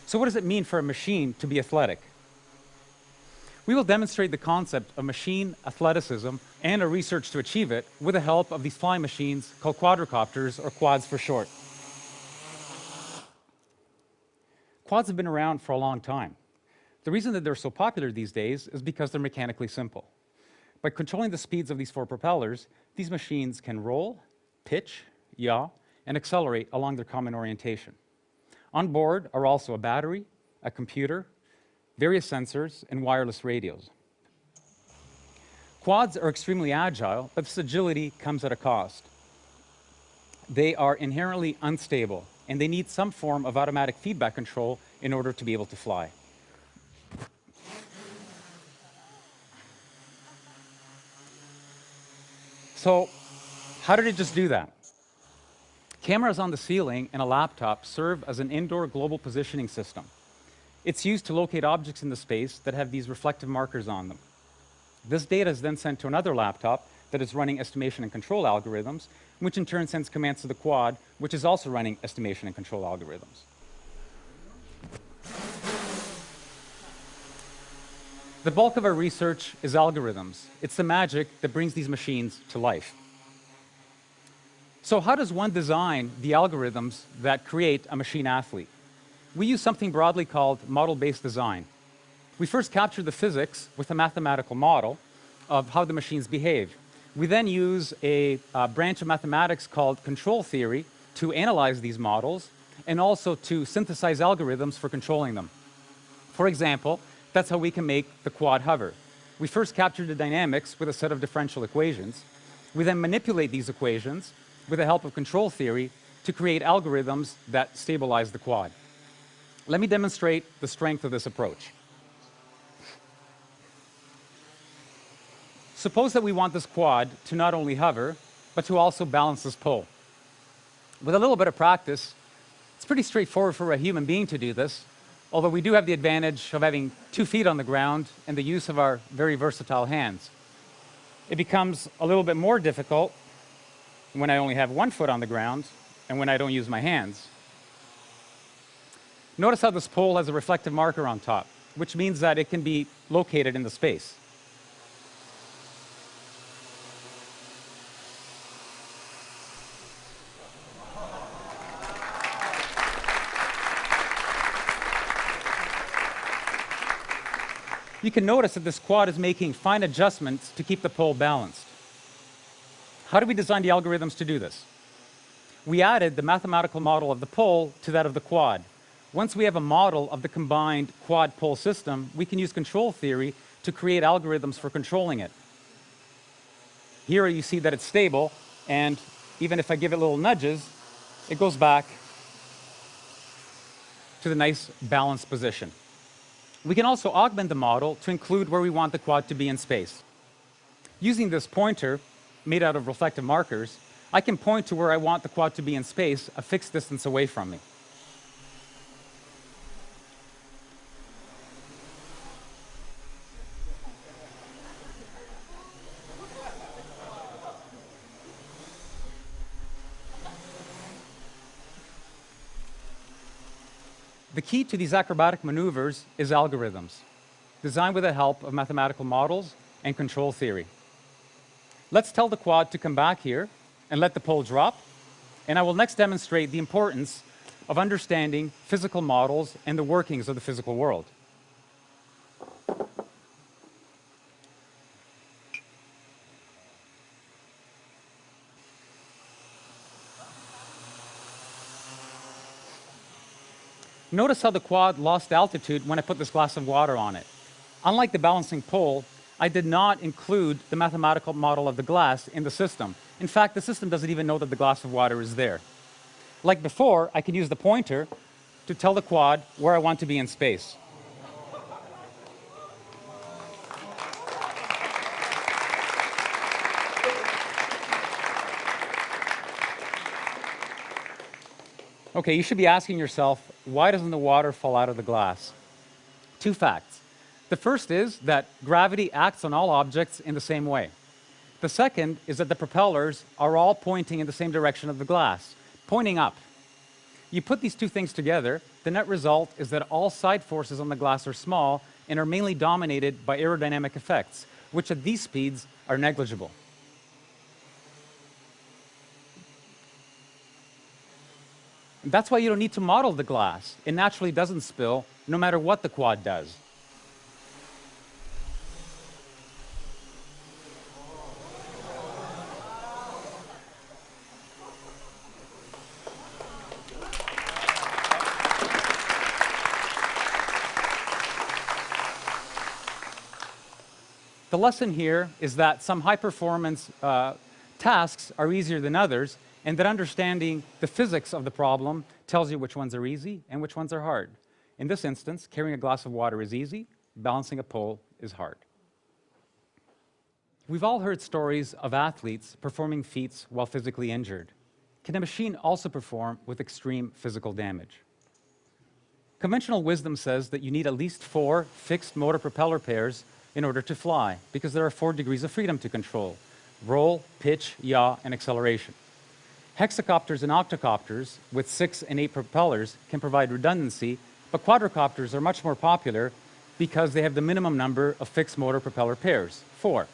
So what does it mean for a machine to be athletic? We will demonstrate the concept of machine athleticism and our research to achieve it with the help of these flying machines called quadcopters, or quads for short. Quads have been around for a long time. The reason that they're so popular these days is because they're mechanically simple. By controlling the speeds of these four propellers, these machines can roll, pitch, yaw, and accelerate along their common orientation. On board are also a battery, a computer, various sensors, and wireless radios. Quads are extremely agile, but this agility comes at a cost. They are inherently unstable, and they need some form of automatic feedback control in order to be able to fly. So, how did it just do that? Cameras on the ceiling and a laptop serve as an indoor global positioning system. It's used to locate objects in the space that have these reflective markers on them. This data is then sent to another laptop that is running estimation and control algorithms, which in turn sends commands to the quad, which is also running estimation and control algorithms. The bulk of our research is algorithms. It's the magic that brings these machines to life. So how does one design the algorithms that create a machine athlete? We use something broadly called model-based design. We first capture the physics with a mathematical model of how the machines behave. We then use a branch of mathematics called control theory to analyze these models and also to synthesize algorithms for controlling them. For example, that's how we can make the quad hover. We first capture the dynamics with a set of differential equations. We then manipulate these equations with the help of control theory to create algorithms that stabilize the quad. Let me demonstrate the strength of this approach. Suppose that we want this quad to not only hover, but to also balance this pole. With a little bit of practice, it's pretty straightforward for a human being to do this, although we do have the advantage of having 2 feet on the ground and the use of our very versatile hands. It becomes a little bit more difficult when I only have 1 foot on the ground and when I don't use my hands. Notice how this pole has a reflective marker on top, which means that it can be located in the space. You can notice that this quad is making fine adjustments to keep the pole balanced. How do we design the algorithms to do this? We added the mathematical model of the pole to that of the quad. Once we have a model of the combined quad-pole system, we can use control theory to create algorithms for controlling it. Here you see that it's stable, and even if I give it little nudges, it goes back to the nice balanced position. We can also augment the model to include where we want the quad to be in space. Using this pointer, made out of reflective markers, I can point to where I want the quad to be in space, a fixed distance away from me. The key to these acrobatic maneuvers is algorithms, designed with the help of mathematical models and control theory. Let's tell the quad to come back here and let the pole drop, and I will next demonstrate the importance of understanding physical models and the workings of the physical world. Notice how the quad lost altitude when I put this glass of water on it. Unlike the balancing pole, I did not include the mathematical model of the glass in the system. In fact, the system doesn't even know that the glass of water is there. Like before, I can use the pointer to tell the quad where I want to be in space. Okay, you should be asking yourself, why doesn't the water fall out of the glass? 2 facts. The first is that gravity acts on all objects in the same way. The second is that the propellers are all pointing in the same direction of the glass, pointing up. You put these two things together, the net result is that all side forces on the glass are small and are mainly dominated by aerodynamic effects, which at these speeds are negligible. And that's why you don't need to model the glass. It naturally doesn't spill, no matter what the quad does. The lesson here is that some high-performance tasks are easier than others, and that understanding the physics of the problem tells you which ones are easy and which ones are hard. In this instance, carrying a glass of water is easy, balancing a pole is hard. We've all heard stories of athletes performing feats while physically injured. Can a machine also perform with extreme physical damage? Conventional wisdom says that you need at least 4 fixed motor propeller pairs in order to fly, because there are 4 degrees of freedom to control: roll, pitch, yaw, and acceleration. Hexacopters and octocopters with 6 and 8 propellers can provide redundancy, but quadcopters are much more popular because they have the minimum number of fixed motor propeller pairs, 4.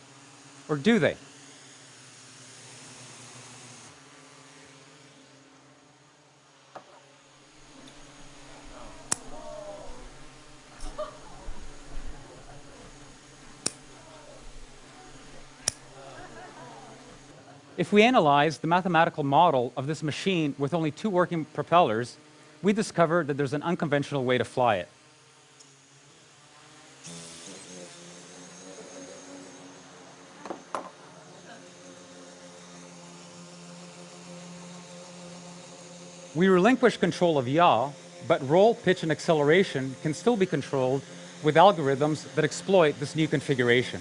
Or do they? If we analyze the mathematical model of this machine with only 2 working propellers, we discover that there's an unconventional way to fly it. We relinquish control of yaw, but roll, pitch, and acceleration can still be controlled with algorithms that exploit this new configuration.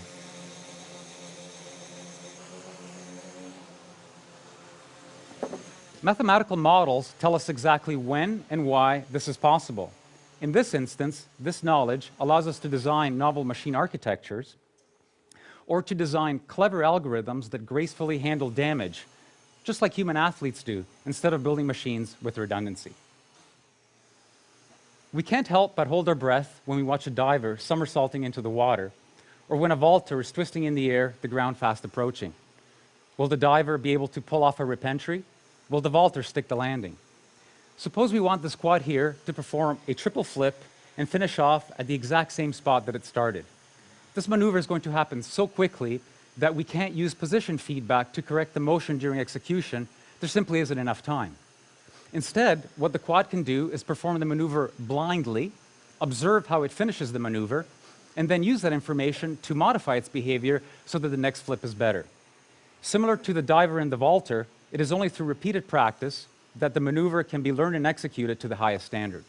Mathematical models tell us exactly when and why this is possible. In this instance, this knowledge allows us to design novel machine architectures or to design clever algorithms that gracefully handle damage, just like human athletes do, instead of building machines with redundancy. We can't help but hold our breath when we watch a diver somersaulting into the water, or when a vaulter is twisting in the air, the ground fast approaching. Will the diver be able to pull off a rip-entry? Will the vaulter stick the landing? Suppose we want this quad here to perform a triple flip and finish off at the exact same spot that it started. This maneuver is going to happen so quickly that we can't use position feedback to correct the motion during execution. There simply isn't enough time. Instead, what the quad can do is perform the maneuver blindly, observe how it finishes the maneuver, and then use that information to modify its behavior so that the next flip is better. Similar to the diver and the vaulter, it is only through repeated practice that the maneuver can be learned and executed to the highest standard.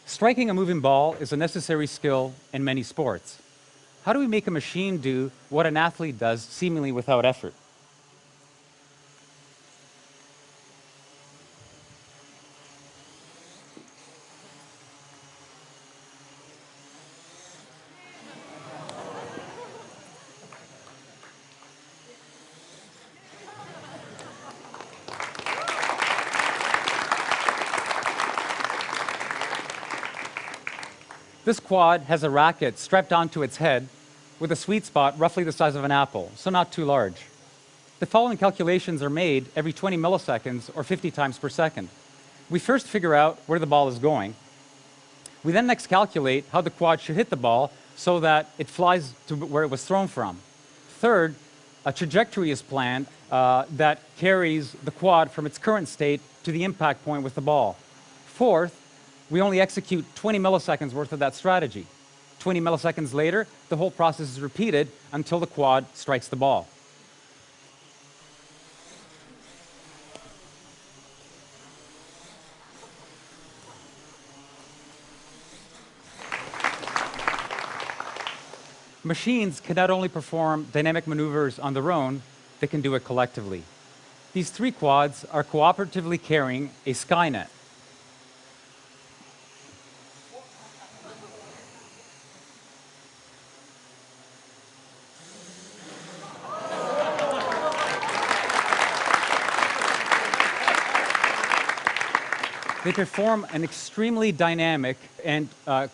Striking a moving ball is a necessary skill in many sports. How do we make a machine do what an athlete does seemingly without effort? This quad has a racket strapped onto its head with a sweet spot roughly the size of an apple, so not too large. The following calculations are made every 20 milliseconds or 50 times per second. We first figure out where the ball is going. We then next calculate how the quad should hit the ball so that it flies to where it was thrown from. Third, a trajectory is planned that carries the quad from its current state to the impact point with the ball. Fourth, we only execute 20 milliseconds worth of that strategy. 20 milliseconds later, the whole process is repeated until the quad strikes the ball. Machines can not only perform dynamic maneuvers on their own, they can do it collectively. These 3 quads are cooperatively carrying a Skynet. They perform an extremely dynamic and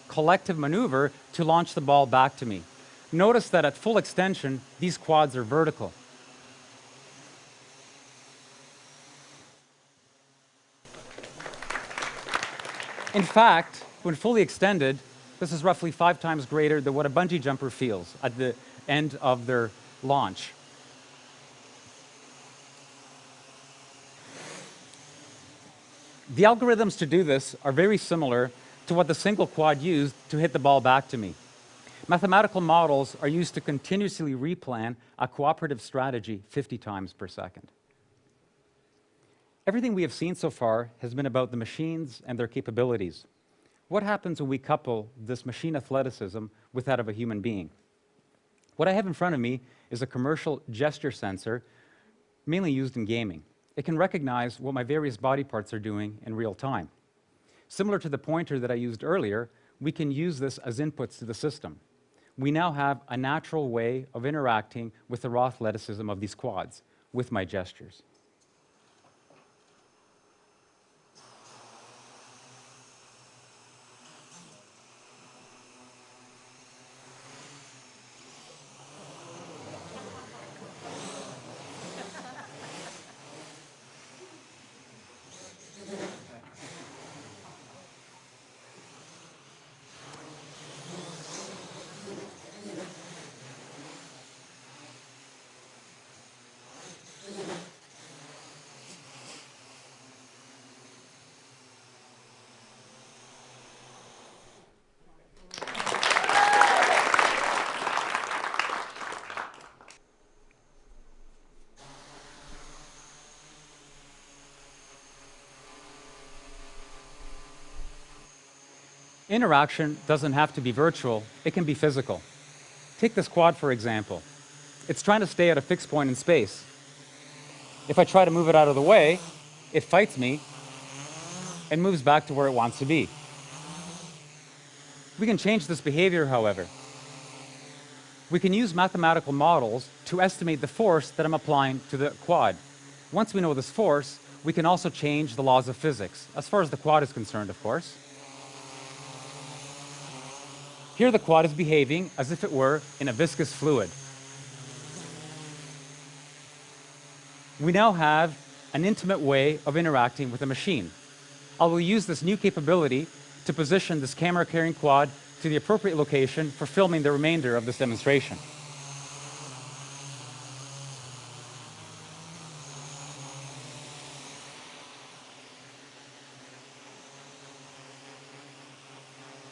collective maneuver to launch the ball back to me. Notice that at full extension, these quads are vertical. In fact, when fully extended, this is roughly 5 times greater than what a bungee jumper feels at the end of their launch. The algorithms to do this are very similar to what the single quad used to hit the ball back to me. Mathematical models are used to continuously replan a cooperative strategy 50 times per second. Everything we have seen so far has been about the machines and their capabilities. What happens when we couple this machine athleticism with that of a human being? What I have in front of me is a commercial gesture sensor, mainly used in gaming. It can recognize what my various body parts are doing in real time. Similar to the pointer that I used earlier, we can use this as inputs to the system. We now have a natural way of interacting with the raw athleticism of these quads with my gestures. Interaction doesn't have to be virtual, it can be physical. Take this quad, for example. It's trying to stay at a fixed point in space. If I try to move it out of the way, it fights me and moves back to where it wants to be. We can change this behavior, however. We can use mathematical models to estimate the force that I'm applying to the quad. Once we know this force, we can also change the laws of physics, as far as the quad is concerned, of course. Here the quad is behaving as if it were in a viscous fluid. We now have an intimate way of interacting with a machine. I will use this new capability to position this camera-carrying quad to the appropriate location for filming the remainder of this demonstration.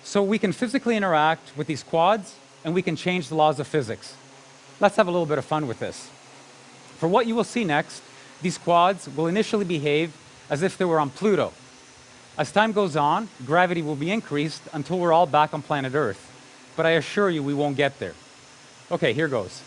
So we can physically interact with these quads, and we can change the laws of physics. Let's have a little bit of fun with this. For what you will see next, these quads will initially behave as if they were on Pluto. As time goes on, gravity will be increased until we're all back on planet Earth. But I assure you we won't get there. Okay, here goes.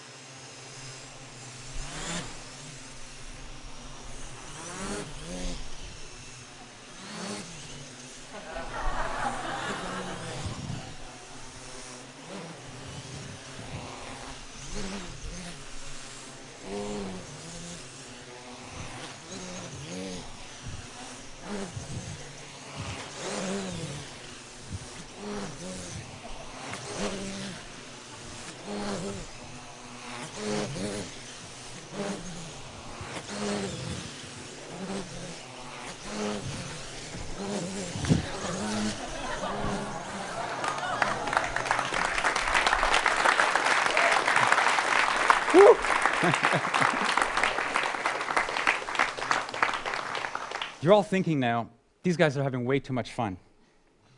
You're all thinking now, these guys are having way too much fun.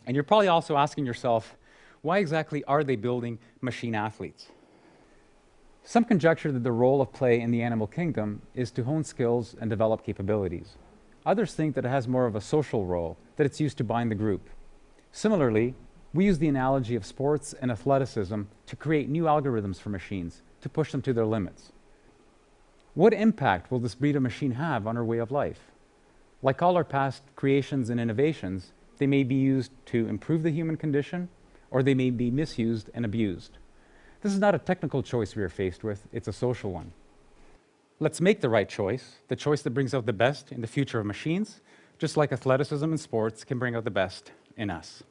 And you're probably also asking yourself, why exactly are they building machine athletes? Some conjecture that the role of play in the animal kingdom is to hone skills and develop capabilities. Others think that it has more of a social role, that it's used to bind the group. Similarly, we use the analogy of sports and athleticism to create new algorithms for machines, to push them to their limits. What impact will this breed of machine have on our way of life? Like all our past creations and innovations, they may be used to improve the human condition, or they may be misused and abused. This is not a technical choice we are faced with, it's a social one. Let's make the right choice, the choice that brings out the best in the future of machines, just like athleticism and sports, can bring out the best in us.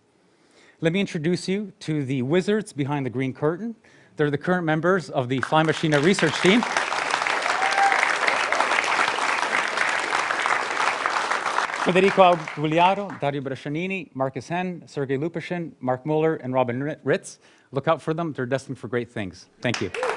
Let me introduce you to the wizards behind the green curtain. They're the current members of the Fly Machina research team. Federico Gugliaro, Dario Brescianini, Marcus Henn, Sergei Lupashin, Mark Muller, and Robin Ritz. Look out for them. They're destined for great things. Thank you.